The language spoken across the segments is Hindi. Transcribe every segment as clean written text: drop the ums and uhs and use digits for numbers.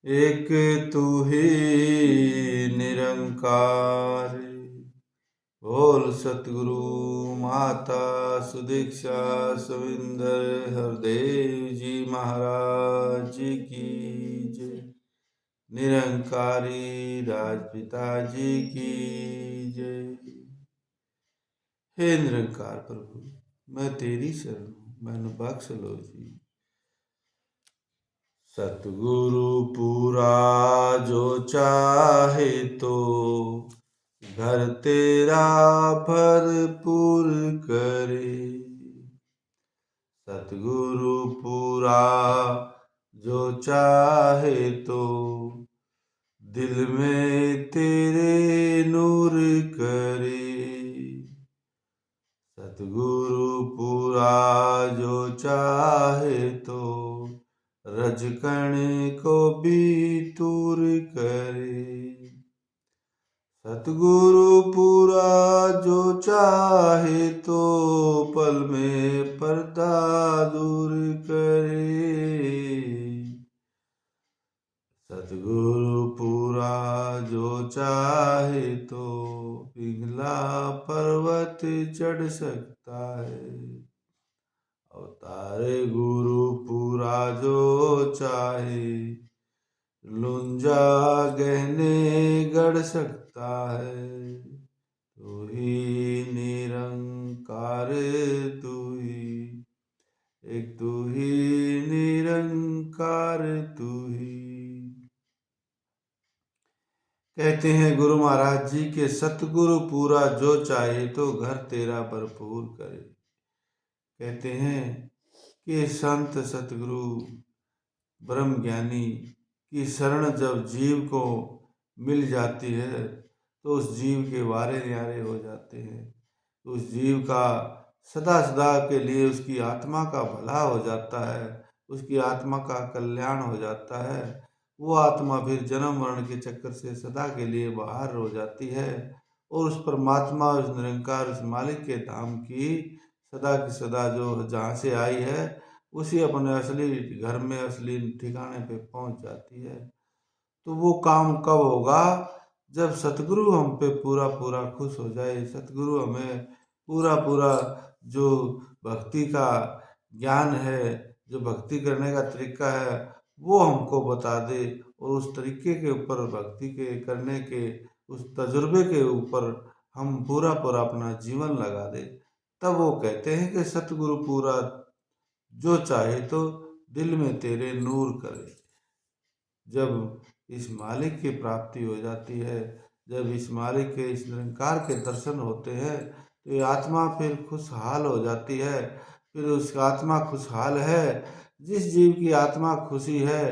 एक तू ही निरंकार। बोल सतगुरु माता सुदीक्षा सविंदर हरदेव जी महाराज की जय। निरंकारी राजपिता जी की जय। हे निरंकार प्रभु, मैं तेरी शरण हूँ, मैनू बख्श लो जी। सतगुरु पूरा जो चाहे तो घर तेरा भरपूर करे। सतगुरु पूरा जो चाहे तो दिल में तेरे नूर करे। सतगुरु पूरा जो चाहे तो रजकण को भी दूर करे। सतगुरु पूरा जो चाहे तो पल में पर्दा दूर करे। सतगुरु पूरा जो चाहे तो पिघला पर्वत चढ़ सकता है। अवतारे गुरु पूरा जो चाहे लुंजा गहने गढ़ सकता है। तू ही निरंकार, तू ही एक, तू ही निरंकार, तू ही। कहते हैं गुरु महाराज जी के सतगुरु पूरा जो चाहे तो घर तेरा भरपूर करे। कहते हैं कि संत सतगुरु ब्रह्म ज्ञानी की शरण जब जीव को मिल जाती है तो उस जीव के वारे न्यारे हो जाते हैं। उस जीव का सदा सदा के लिए उसकी आत्मा का भला हो जाता है, उसकी आत्मा का कल्याण हो जाता है। वो आत्मा फिर जन्म मरण के चक्कर से सदा के लिए बाहर हो जाती है और उस परमात्मा, उस निरंकार, उस मालिक के धाम की सदा जो जहाँ से आई है उसी अपने असली घर में, असली ठिकाने पे पहुंच जाती है। तो वो काम कब होगा? जब सतगुरु हम पे पूरा पूरा खुश हो जाए, सतगुरु हमें पूरा पूरा जो भक्ति का ज्ञान है, जो भक्ति करने का तरीका है वो हमको बता दे और उस तरीके के ऊपर भक्ति के करने के उस तजुर्बे के ऊपर हम पूरा पूरा अपना जीवन लगा दे। तब वो कहते हैं कि सतगुरु पूरा जो चाहे तो दिल में तेरे नूर करे। जब इस मालिक की प्राप्ति हो जाती है, जब इस मालिक के, इस निरंकार के दर्शन होते हैं तो ये आत्मा फिर खुशहाल हो जाती है। फिर उसका आत्मा खुशहाल है। जिस जीव की आत्मा खुशी है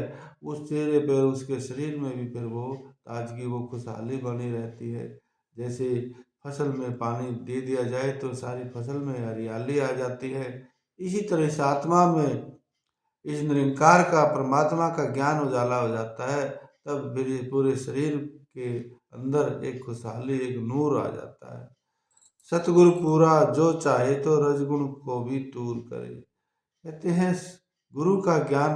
उस चेहरे पर, उसके शरीर में भी फिर वो ताजगी, वो खुशहाली बनी रहती है। जैसे फसल में पानी दे दिया जाए तो सारी फसल में हरियाली आ जाती है, इसी तरह से आत्मा में इस निरंकार का, परमात्मा का ज्ञान उजाला हो जाता है। तब फिर पूरे शरीर के अंदर एक खुशहाली, एक नूर आ जाता है। सतगुरु पूरा जो चाहे तो रजगुण को भी दूर करे। कहते हैं गुरु का ज्ञान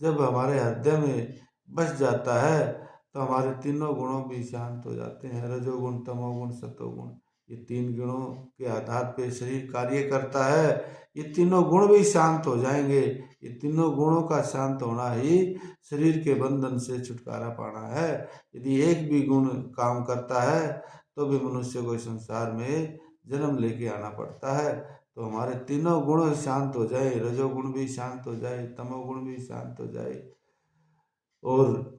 जब हमारे हृदय में बस जाता है तो हमारे तीनों गुणों भी शांत हो जाते हैं। रजोगुण, तमोगुण, सतोगुण, ये तीन गुणों के आधार पे शरीर कार्य करता है। ये तीनों गुण भी शांत हो जाएंगे। ये तीनों गुणों का शांत होना ही शरीर के बंधन से छुटकारा पाना है। यदि एक भी गुण काम करता है तो भी मनुष्य को संसार में जन्म लेके आना पड़ता है। तो हमारे तीनों गुण शांत हो जाए, रजोगुण भी शांत हो जाए, तमोगुण भी शांत हो जाए, और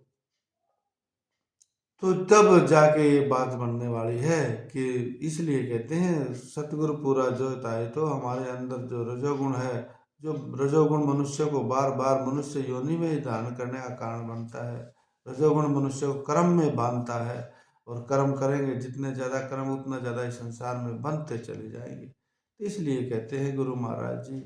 तो तब जाके ये बात बनने वाली है कि इसलिए कहते हैं सतगुरु पूरा जो चाहे तो हमारे अंदर जो रजोगुण है, जो रजोगुण मनुष्य को बार बार मनुष्य योनि में ही धारण करने का कारण बनता है। रजोगुण मनुष्य को कर्म में बांधता है और कर्म करेंगे जितने ज़्यादा कर्म उतना ज़्यादा इस संसार में बनते चले जाएंगे। तो इसलिए कहते हैं गुरु महाराज जी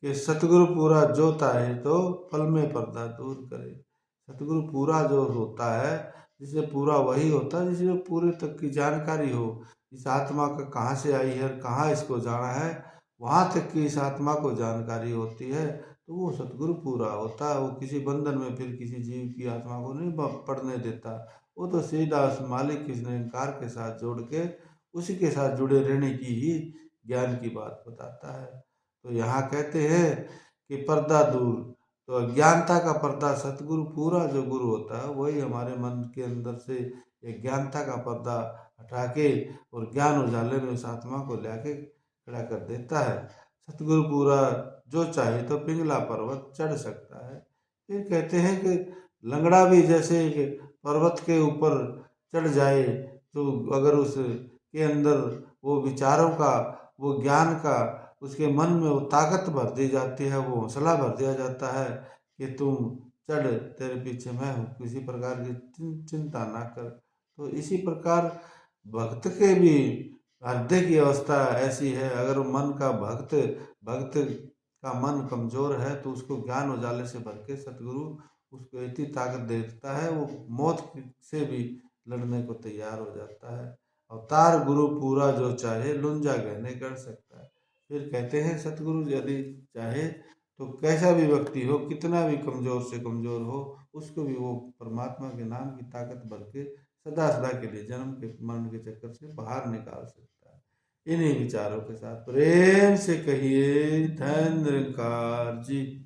कि सतगुरु पूरा जो चाहे तो पल में पर्दा दूर करे। सतगुरु पूरा जो होता है, जिसे पूरा वही होता है जिसमें पूरे तक की जानकारी हो। इस आत्मा का कहाँ से आई है, कहाँ इसको जाना है, वहाँ तक की इस आत्मा को जानकारी होती है। तो वो सतगुरु पूरा होता है। वो किसी बंधन में फिर किसी जीव की आत्मा को नहीं पड़ने देता। वो तो सीधा उस मालिक के निरंकार के साथ जोड़ के उसी के साथ जुड़े रहने की ही ज्ञान की बात बताता है। तो यहाँ कहते हैं कि पर्दा दूर, तो अज्ञानता का पर्दा सतगुरु पूरा जो गुरु होता है वही हमारे मन के अंदर से अज्ञानता का पर्दा हटा के और ज्ञान उजाले में उस आत्मा को लाके खड़ा कर देता है। सतगुरु पूरा जो चाहे तो पिंगला पर्वत चढ़ सकता है। फिर कहते हैं कि लंगड़ा भी जैसे पर्वत के ऊपर चढ़ जाए, तो अगर उसके अंदर वो विचारों का, वो ज्ञान का, उसके मन में वो ताकत भर दी जाती है, वो हौसला भर दिया जाता है कि तुम चढ़, तेरे पीछे मैं हूँ, किसी प्रकार की चिंता ना कर। तो इसी प्रकार भक्त के भी हृदय की अवस्था ऐसी है। अगर मन का भक्त का मन कमजोर है तो उसको ज्ञान उजाले से भर के सतगुरु उसको इतनी ताकत देता है, वो मौत से भी लड़ने को तैयार हो जाता है। अवतार गुरु पूरा जो चाहे लुंजा गहने कर सकता है। फिर कहते हैं सतगुरु यदि चाहे तो कैसा भी व्यक्ति हो, कितना भी कमजोर से कमजोर हो, उसको भी वो परमात्मा के नाम की ताकत भर के सदा सदा के लिए जन्म के मरण के चक्कर से बाहर निकाल सकता है। इन्हीं विचारों के साथ प्रेम से कहिए धन निरंकार जी।